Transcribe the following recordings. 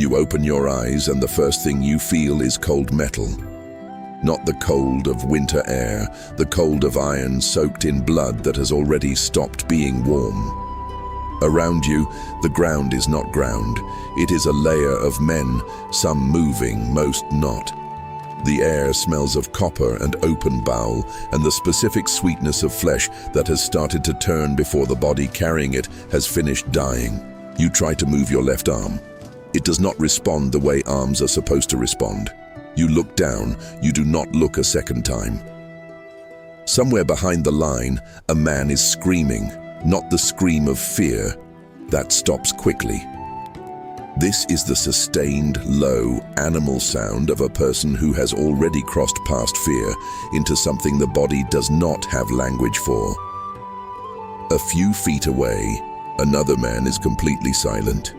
You open your eyes and the first thing you feel is cold metal. Not the cold of winter air, the cold of iron soaked in blood that has already stopped being warm. Around you, the ground is not ground. It is a layer of men, some moving, most not. The air smells of copper and open bowel, and the specific sweetness of flesh that has started to turn before the body carrying it has finished dying. You try to move your left arm. It does not respond the way arms are supposed to respond. You look down, you do not look a second time. Somewhere behind the line, a man is screaming, not the scream of fear. That stops quickly. This is the sustained, low, animal sound of a person who has already crossed past fear into something the body does not have language for. A few feet away, another man is completely silent.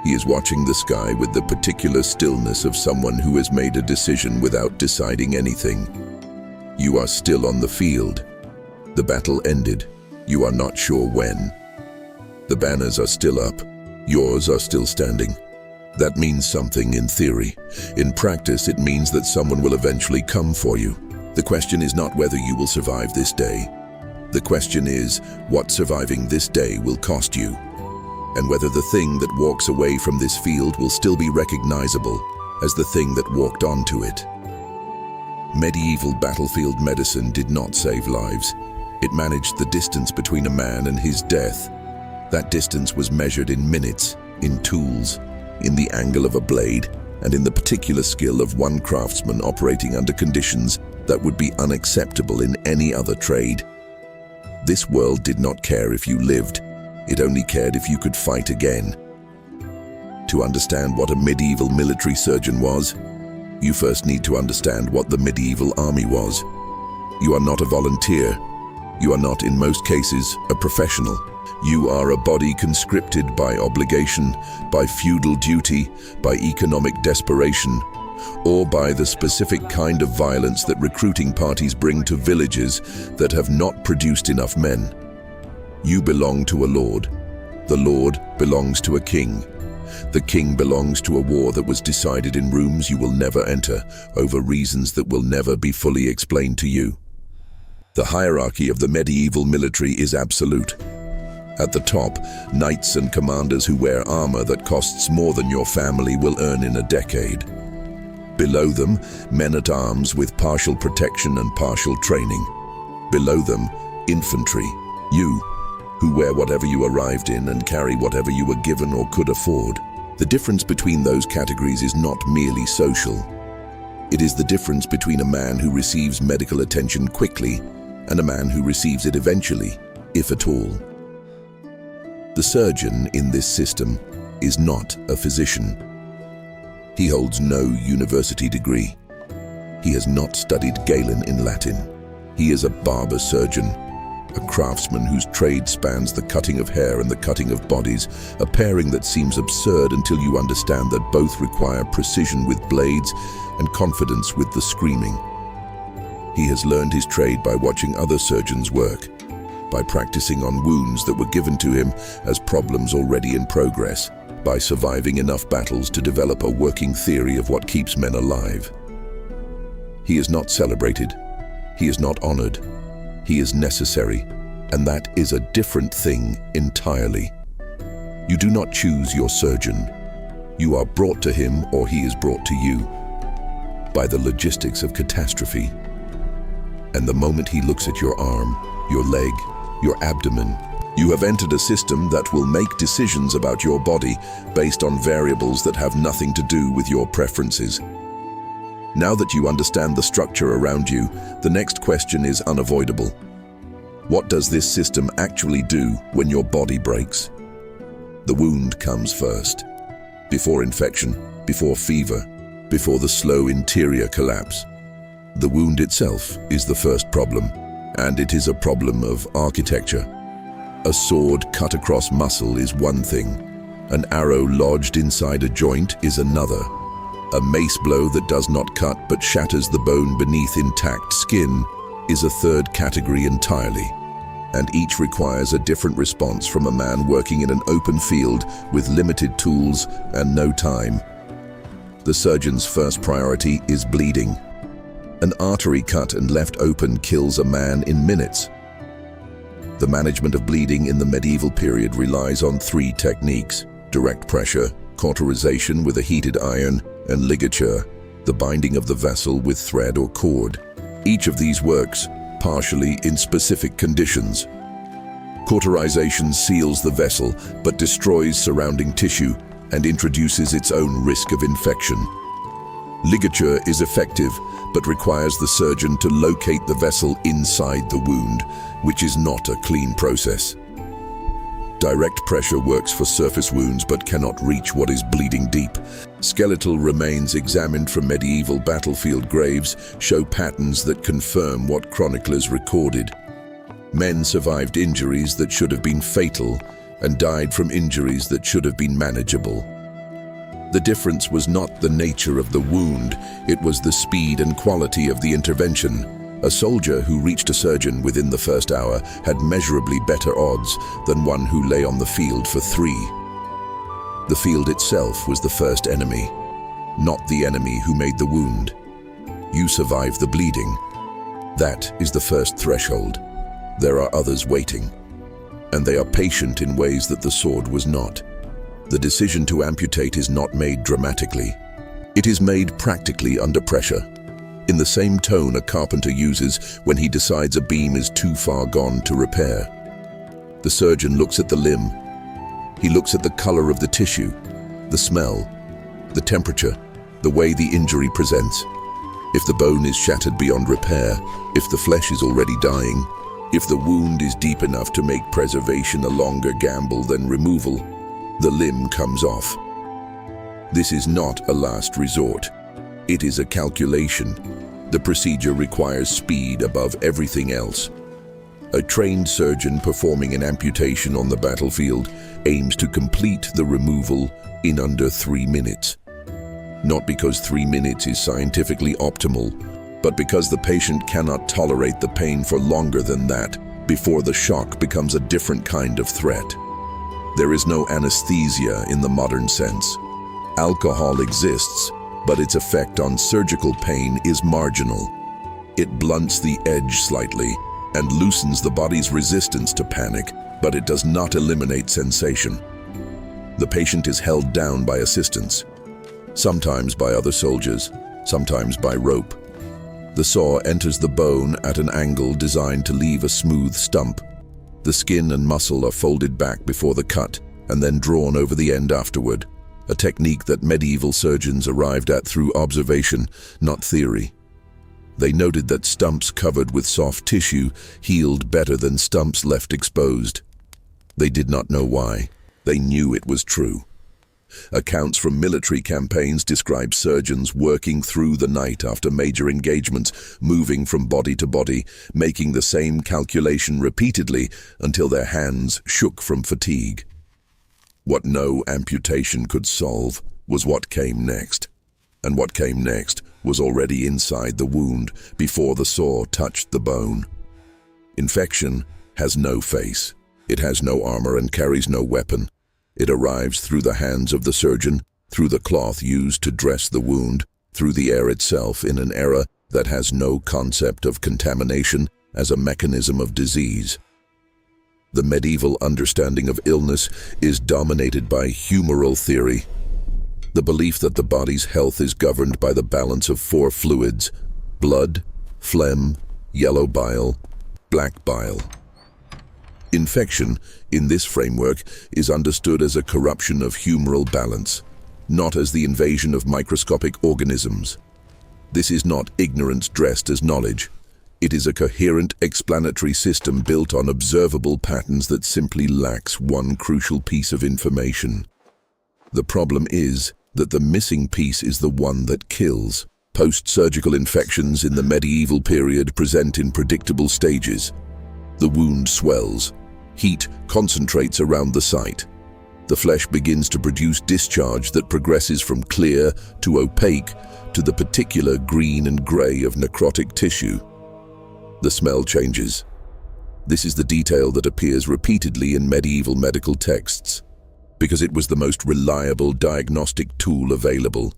He is watching the sky with the particular stillness of someone who has made a decision without deciding anything. You are still on the field. The battle ended. You are not sure when. The banners are still up. Yours are still standing. That means something in theory. In practice, it means that someone will eventually come for you. The question is not whether you will survive this day. The question is what surviving this day will cost you, and whether the thing that walks away from this field will still be recognizable as the thing that walked onto it. Medieval battlefield medicine did not save lives. It managed the distance between a man and his death. That distance was measured in minutes, in tools, in the angle of a blade, and in the particular skill of one craftsman operating under conditions that would be unacceptable in any other trade. This world did not care if you lived. It only cared if you could fight again. To understand what a medieval military surgeon was, you first need to understand what the medieval army was. You are not a volunteer. You are not, in most cases, a professional. You are a body conscripted by obligation, by feudal duty, by economic desperation, or by the specific kind of violence that recruiting parties bring to villages that have not produced enough men. You belong to a lord. The lord belongs to a king. The king belongs to a war that was decided in rooms you will never enter, over reasons that will never be fully explained to you. The hierarchy of the medieval military is absolute. At the top, knights and commanders who wear armor that costs more than your family will earn in a decade. Below them, men-at-arms with partial protection and partial training. Below them, infantry, you, who wear whatever you arrived in and carry whatever you were given or could afford. The difference between those categories is not merely social. It is the difference between a man who receives medical attention quickly and a man who receives it eventually, if at all. The surgeon in this system is not a physician. He holds no university degree. He has not studied Galen in Latin. He is a barber surgeon, a craftsman whose trade spans the cutting of hair and the cutting of bodies, a pairing that seems absurd until you understand that both require precision with blades and confidence with the screaming. He has learned his trade by watching other surgeons work, by practicing on wounds that were given to him as problems already in progress, by surviving enough battles to develop a working theory of what keeps men alive. He is not celebrated. He is not honored. He is necessary, and that is a different thing entirely. You do not choose your surgeon. You are brought to him or he is brought to you by the logistics of catastrophe. And the moment he looks at your arm, your leg, your abdomen, you have entered a system that will make decisions about your body based on variables that have nothing to do with your preferences. Now that you understand the structure around you, the next question is unavoidable. What does this system actually do when your body breaks? The wound comes first. Before infection, before fever, before the slow interior collapse. The wound itself is the first problem, and it is a problem of architecture. A sword cut across muscle is one thing. An arrow lodged inside a joint is another. A mace blow that does not cut but shatters the bone beneath intact skin is a third category entirely. and each requires a different response from a man working in an open field with limited tools and no time. The surgeon's first priority is bleeding. An artery cut and left open kills a man in minutes. The management of bleeding in the medieval period relies on 3 techniques: direct pressure, cauterization with a heated iron, and ligature, the binding of the vessel with thread or cord. Each of these works partially in specific conditions. Cauterization seals the vessel but destroys surrounding tissue and introduces its own risk of infection. Ligature is effective but requires the surgeon to locate the vessel inside the wound, which is not a clean process. Direct pressure works for surface wounds but cannot reach what is bleeding deep. Skeletal remains examined from medieval battlefield graves show patterns that confirm what chroniclers recorded. Men survived injuries that should have been fatal and died from injuries that should have been manageable. The difference was not the nature of the wound, it was the speed and quality of the intervention. A soldier who reached a surgeon within the first hour had measurably better odds than one who lay on the field for 3. The field itself was the first enemy, not the enemy who made the wound. You survive the bleeding. That is the first threshold. There are others waiting, and they are patient in ways that the sword was not. The decision to amputate is not made dramatically. It is made practically under pressure, in the same tone a carpenter uses when he decides a beam is too far gone to repair. The surgeon looks at the limb. He looks at the color of the tissue, the smell, the temperature, the way the injury presents. If the bone is shattered beyond repair, if the flesh is already dying, if the wound is deep enough to make preservation a longer gamble than removal, the limb comes off. This is not a last resort. It is a calculation. The procedure requires speed above everything else. A trained surgeon performing an amputation on the battlefield aims to complete the removal in under 3 minutes. Not because 3 minutes is scientifically optimal, but because the patient cannot tolerate the pain for longer than that before the shock becomes a different kind of threat. There is no anesthesia in the modern sense. Alcohol exists, but its effect on surgical pain is marginal. It blunts the edge slightly and loosens the body's resistance to panic, but it does not eliminate sensation. The patient is held down by assistants, sometimes by other soldiers, sometimes by rope. The saw enters the bone at an angle designed to leave a smooth stump. The skin and muscle are folded back before the cut and then drawn over the end afterward, a technique that medieval surgeons arrived at through observation, not theory. They noted that stumps covered with soft tissue healed better than stumps left exposed. They did not know why. They knew it was true. Accounts from military campaigns describe surgeons working through the night after major engagements, moving from body to body, making the same calculation repeatedly until their hands shook from fatigue. What no amputation could solve was what came next. And what came next was already inside the wound before the saw touched the bone. Infection has no face. It has no armor and carries no weapon. It arrives through the hands of the surgeon, through the cloth used to dress the wound, through the air itself in an era that has no concept of contamination as a mechanism of disease. The medieval understanding of illness is dominated by humoral theory, the belief that the body's health is governed by the balance of 4 fluids: blood, phlegm, yellow bile, black bile. Infection, in this framework, is understood as a corruption of humoral balance, not as the invasion of microscopic organisms. This is not ignorance dressed as knowledge. It is a coherent explanatory system built on observable patterns that simply lacks one crucial piece of information. The problem is that the missing piece is the one that kills. Post-surgical infections in the medieval period present in predictable stages. The wound swells. Heat concentrates around the site. The flesh begins to produce discharge that progresses from clear to opaque to the particular green and gray of necrotic tissue. The smell changes. This is the detail that appears repeatedly in medieval medical texts, because it was the most reliable diagnostic tool available.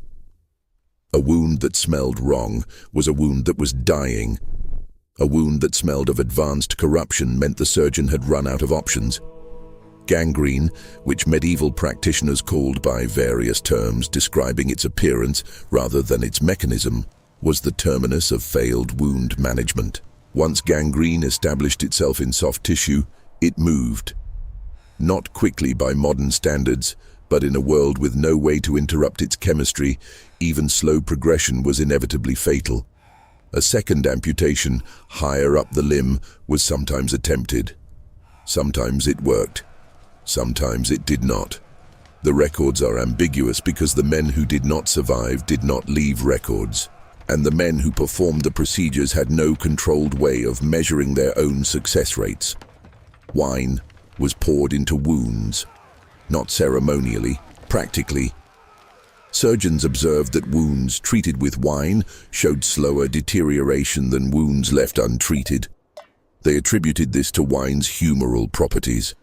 A wound that smelled wrong was a wound that was dying. A wound that smelled of advanced corruption meant the surgeon had run out of options. Gangrene, which medieval practitioners called by various terms describing its appearance rather than its mechanism, was the terminus of failed wound management. Once gangrene established itself in soft tissue, it moved. Not quickly by modern standards, but in a world with no way to interrupt its chemistry, even slow progression was inevitably fatal. A second amputation, higher up the limb, was sometimes attempted. Sometimes it worked. Sometimes it did not. The records are ambiguous because the men who did not survive did not leave records, and the men who performed the procedures had no controlled way of measuring their own success rates. Wine was poured into wounds, not ceremonially, practically. Surgeons observed that wounds treated with wine showed slower deterioration than wounds left untreated. They attributed this to wine's humoral properties.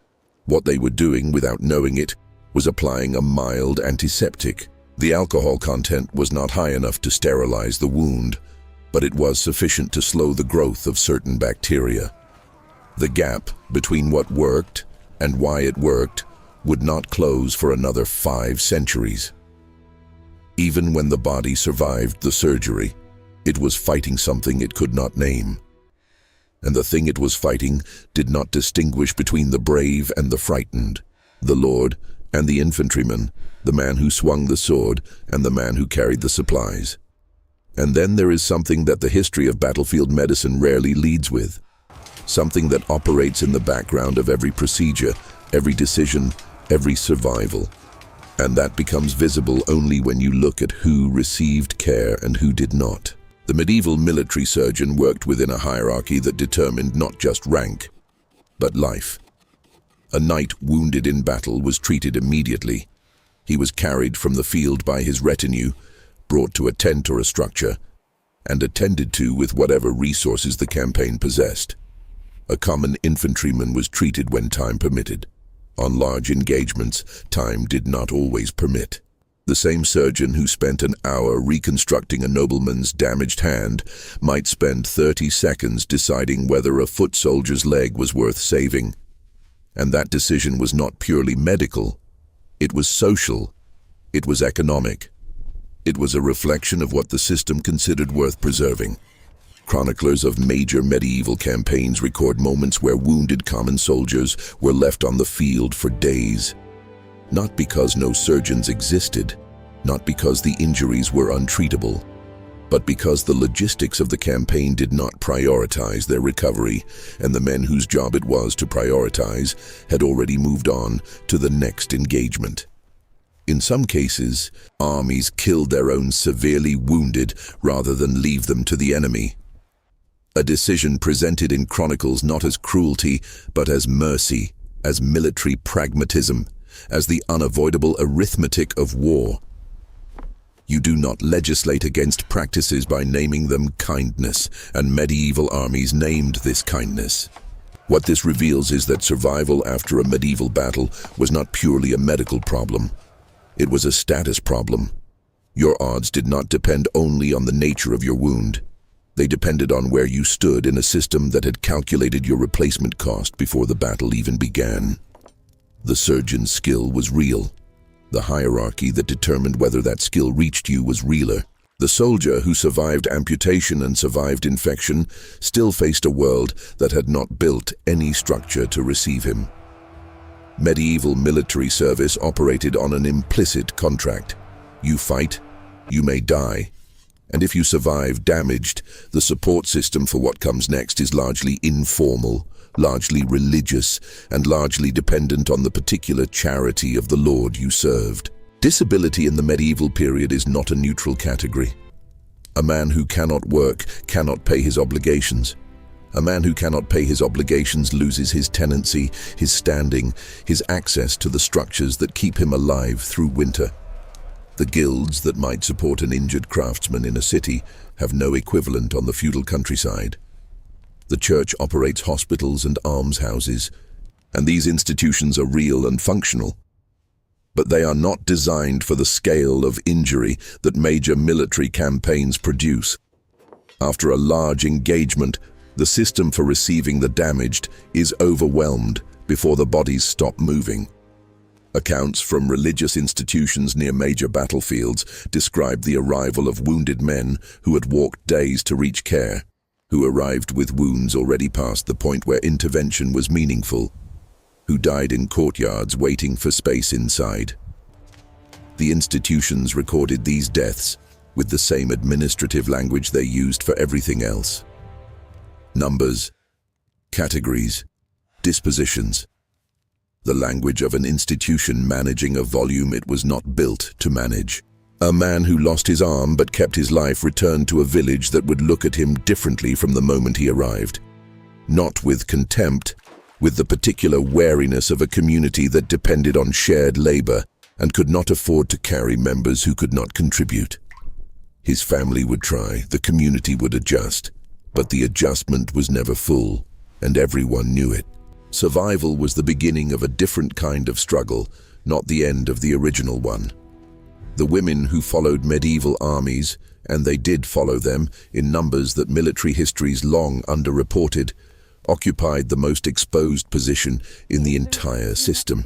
What they were doing, without knowing it, was applying a mild antiseptic. The alcohol content was not high enough to sterilize the wound, but it was sufficient to slow the growth of certain bacteria. The gap between what worked and why it worked would not close for another 5 centuries. Even when the body survived the surgery, it was fighting something it could not name. And the thing it was fighting did not distinguish between the brave and the frightened, the lord and the infantryman, the man who swung the sword and the man who carried the supplies. And then there is something that the history of battlefield medicine rarely leads with, something that operates in the background of every procedure, every decision, every survival. And that becomes visible only when you look at who received care and who did not. The medieval military surgeon worked within a hierarchy that determined not just rank, but life. A knight wounded in battle was treated immediately. He was carried from the field by his retinue, brought to a tent or a structure, and attended to with whatever resources the campaign possessed. A common infantryman was treated when time permitted. On large engagements, time did not always permit. The same surgeon who spent an hour reconstructing a nobleman's damaged hand might spend 30 seconds deciding whether a foot soldier's leg was worth saving. And that decision was not purely medical. It was social. It was economic. It was a reflection of what the system considered worth preserving. Chroniclers of major medieval campaigns record moments where wounded common soldiers were left on the field for days. Not because no surgeons existed, not because the injuries were untreatable, but because the logistics of the campaign did not prioritize their recovery, and the men whose job it was to prioritize had already moved on to the next engagement. In some cases, armies killed their own severely wounded rather than leave them to the enemy. A decision presented in chronicles not as cruelty, but as mercy, as military pragmatism, as the unavoidable arithmetic of war. You do not legislate against practices by naming them kindness, and medieval armies named this kindness. What this reveals is that survival after a medieval battle was not purely a medical problem. It was a status problem. Your odds did not depend only on the nature of your wound. They depended on where you stood in a system that had calculated your replacement cost before the battle even began. The surgeon's skill was real. The hierarchy that determined whether that skill reached you was realer. The soldier who survived amputation and survived infection still faced a world that had not built any structure to receive him. Medieval military service operated on an implicit contract. You fight, you may die. And if you survive damaged, the support system for what comes next is largely informal, largely religious, and largely dependent on the particular charity of the Lord you served. Disability in the medieval period is not a neutral category. A man who cannot work cannot pay his obligations. A man who cannot pay his obligations loses his tenancy, his standing, his access to the structures that keep him alive through winter. The guilds that might support an injured craftsman in a city have no equivalent on the feudal countryside. The church operates hospitals and almshouses, and these institutions are real and functional. But they are not designed for the scale of injury that major military campaigns produce. After a large engagement, the system for receiving the damaged is overwhelmed before the bodies stop moving. Accounts from religious institutions near major battlefields describe the arrival of wounded men who had walked days to reach care, who arrived with wounds already past the point where intervention was meaningful, who died in courtyards waiting for space inside. The institutions recorded these deaths with the same administrative language they used for everything else. Numbers, categories, dispositions. The language of an institution managing a volume it was not built to manage. A man who lost his arm but kept his life returned to a village that would look at him differently from the moment he arrived. Not with contempt, with the particular wariness of a community that depended on shared labor and could not afford to carry members who could not contribute. His family would try, the community would adjust, but the adjustment was never full, and everyone knew it. Survival was the beginning of a different kind of struggle, not the end of the original one. The women who followed medieval armies, and they did follow them in numbers that military histories long underreported, occupied the most exposed position in the entire system.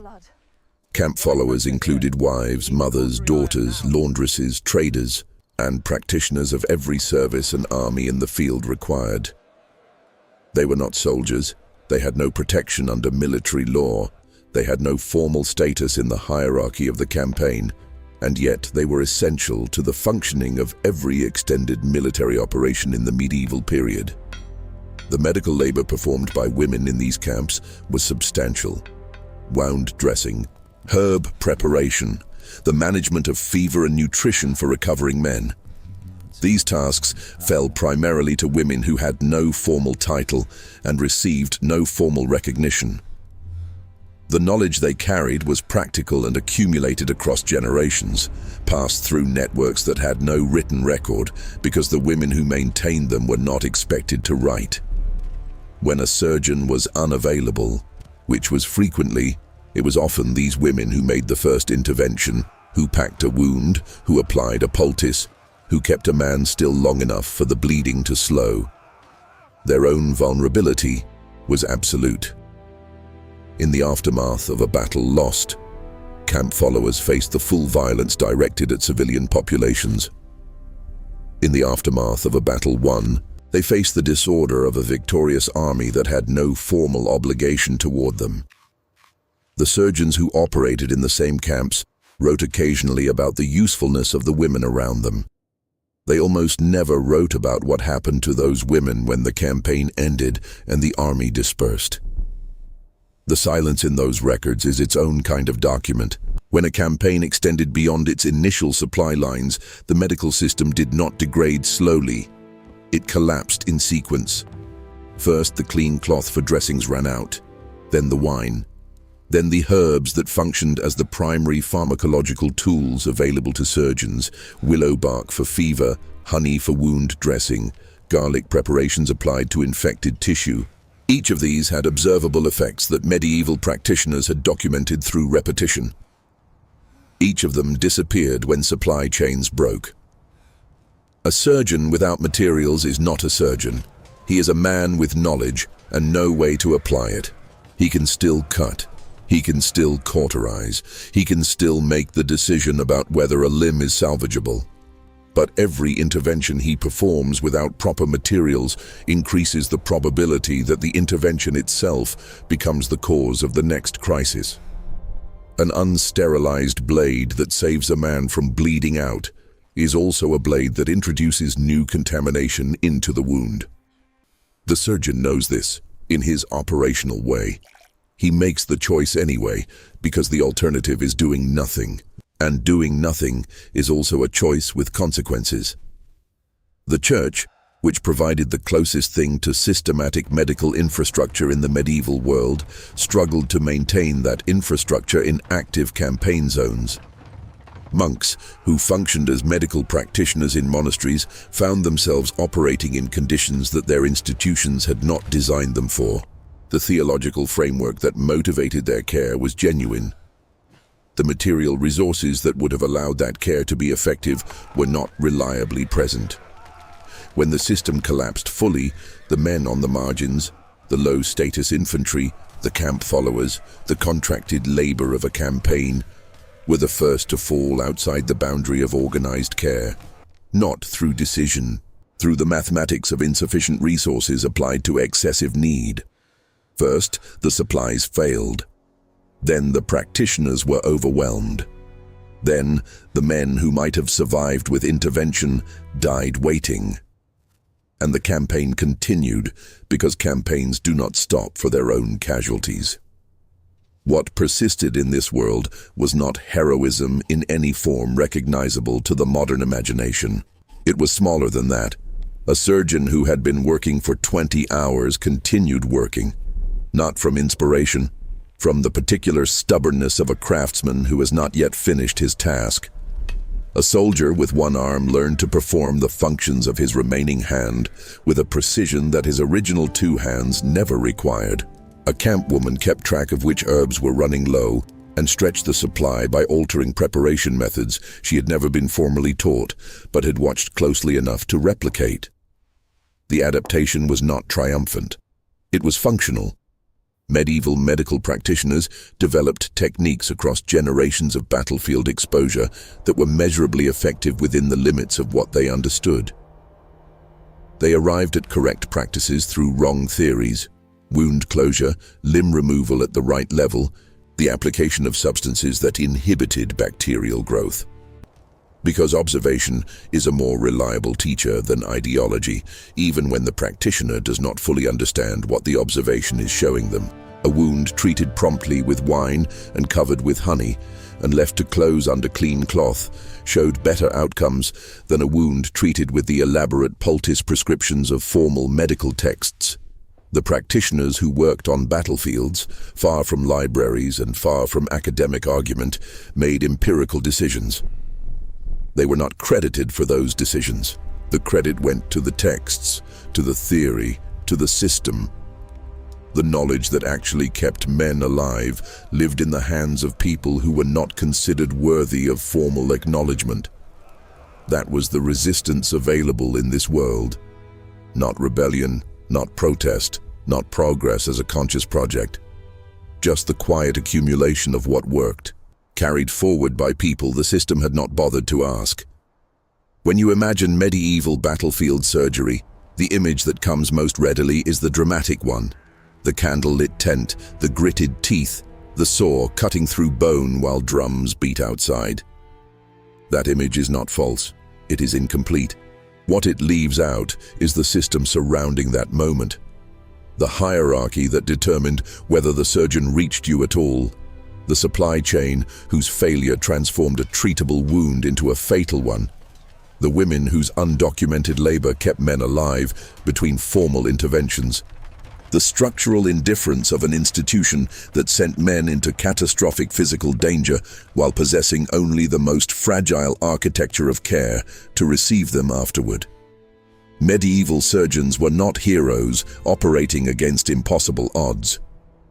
Camp followers included wives, mothers, daughters, laundresses, traders, and practitioners of every service an army in the field required. They were not soldiers. They had no protection under military law. They had no formal status in the hierarchy of the campaign, and yet they were essential to the functioning of every extended military operation in the medieval period. The medical labor performed by women in these camps was substantial. Wound dressing, herb preparation, the management of fever and nutrition for recovering men. These tasks fell primarily to women who had no formal title and received no formal recognition. The knowledge they carried was practical and accumulated across generations, passed through networks that had no written record because the women who maintained them were not expected to write. When a surgeon was unavailable, which was frequently, it was often these women who made the first intervention, who packed a wound, who applied a poultice, who kept a man still long enough for the bleeding to slow. Their own vulnerability was absolute. In the aftermath of a battle lost, camp followers faced the full violence directed at civilian populations. In the aftermath of a battle won, they faced the disorder of a victorious army that had no formal obligation toward them. The surgeons who operated in the same camps wrote occasionally about the usefulness of the women around them. They almost never wrote about what happened to those women when the campaign ended and the army dispersed. The silence in those records is its own kind of document. When a campaign extended beyond its initial supply lines, the medical system did not degrade slowly. It collapsed in sequence. First, the clean cloth for dressings ran out, then the wine, then the herbs that functioned as the primary pharmacological tools available to surgeons: willow bark for fever, honey for wound dressing, garlic preparations applied to infected tissue. Each of these had observable effects that medieval practitioners had documented through repetition. Each of them disappeared when supply chains broke. A surgeon without materials is not a surgeon. He is a man with knowledge and no way to apply it. He can still cut. He can still cauterize. He can still make the decision about whether a limb is salvageable. But every intervention he performs without proper materials increases the probability that the intervention itself becomes the cause of the next crisis. An unsterilized blade that saves a man from bleeding out is also a blade that introduces new contamination into the wound. The surgeon knows this in his operational way. He makes the choice anyway, because the alternative is doing nothing. And doing nothing is also a choice with consequences. The church, which provided the closest thing to systematic medical infrastructure in the medieval world, struggled to maintain that infrastructure in active campaign zones. Monks, who functioned as medical practitioners in monasteries, found themselves operating in conditions that their institutions had not designed them for. The theological framework that motivated their care was genuine. The material resources that would have allowed that care to be effective were not reliably present. When the system collapsed fully, the men on the margins, the low-status infantry, the camp followers, the contracted labor of a campaign, were the first to fall outside the boundary of organized care. Not through decision, through the mathematics of insufficient resources applied to excessive need. First, the supplies failed. Then the practitioners were overwhelmed. Then, the men who might have survived with intervention died waiting. And the campaign continued, because campaigns do not stop for their own casualties. What persisted in this world was not heroism in any form recognizable to the modern imagination. It was smaller than that. A surgeon who had been working for 20 hours continued working, not from inspiration, from the particular stubbornness of a craftsman who has not yet finished his task. A soldier with one arm learned to perform the functions of his remaining hand with a precision that his original two hands never required. A camp woman kept track of which herbs were running low and stretched the supply by altering preparation methods she had never been formally taught, but had watched closely enough to replicate. The adaptation was not triumphant. It was functional. Medieval medical practitioners developed techniques across generations of battlefield exposure that were measurably effective within the limits of what they understood. They arrived at correct practices through wrong theories: wound closure, limb removal at the right level, the application of substances that inhibited bacterial growth. Because observation is a more reliable teacher than ideology, even when the practitioner does not fully understand what the observation is showing them. A wound treated promptly with wine and covered with honey and left to close under clean cloth showed better outcomes than a wound treated with the elaborate poultice prescriptions of formal medical texts. The practitioners who worked on battlefields, far from libraries and far from academic argument, made empirical decisions. They were not credited for those decisions. The credit went to the texts, to the theory, to the system. The knowledge that actually kept men alive lived in the hands of people who were not considered worthy of formal acknowledgement. That was the resistance available in this world. Not rebellion, not protest, not progress as a conscious project. Just the quiet accumulation of what worked, carried forward by people the system had not bothered to ask. When you imagine medieval battlefield surgery, the image that comes most readily is the dramatic one. The candle-lit tent, the gritted teeth, the saw cutting through bone while drums beat outside. That image is not false, it is incomplete. What it leaves out is the system surrounding that moment. The hierarchy that determined whether the surgeon reached you at all. The supply chain whose failure transformed a treatable wound into a fatal one. The women whose undocumented labor kept men alive between formal interventions. The structural indifference of an institution that sent men into catastrophic physical danger while possessing only the most fragile architecture of care to receive them afterward. Medieval surgeons were not heroes operating against impossible odds.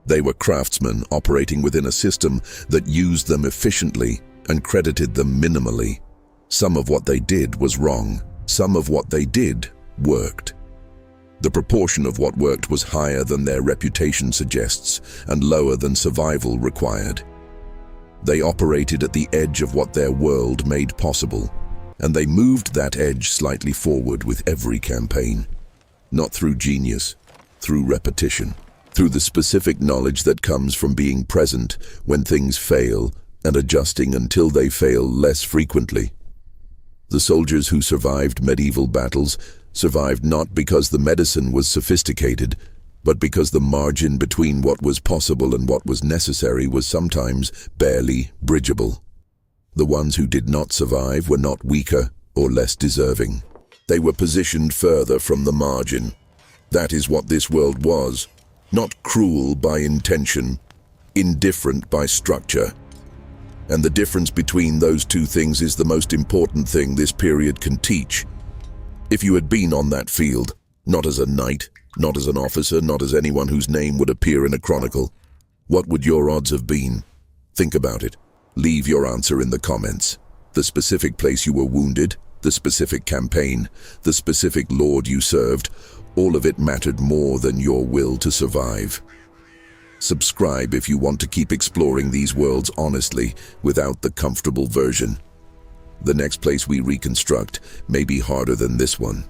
They were craftsmen operating within a system that used them efficiently and credited them minimally. Some of what they did was wrong. Some of what they did worked. The proportion of what worked was higher than their reputation suggests and lower than survival required. They operated at the edge of what their world made possible, and they moved that edge slightly forward with every campaign. Not through genius, through repetition. Through the specific knowledge that comes from being present when things fail and adjusting until they fail less frequently. The soldiers who survived medieval battles survived not because the medicine was sophisticated, but because the margin between what was possible and what was necessary was sometimes barely bridgeable. The ones who did not survive were not weaker or less deserving. They were positioned further from the margin. That is what this world was. Not cruel by intention, indifferent by structure. And the difference between those two things is the most important thing this period can teach. If you had been on that field, not as a knight, not as an officer, not as anyone whose name would appear in a chronicle, what would your odds have been? Think about it. Leave your answer in the comments. The specific place you were wounded, the specific campaign, the specific lord you served, all of it mattered more than your will to survive. Subscribe if you want to keep exploring these worlds honestly, without the comfortable version. The next place we reconstruct may be harder than this one.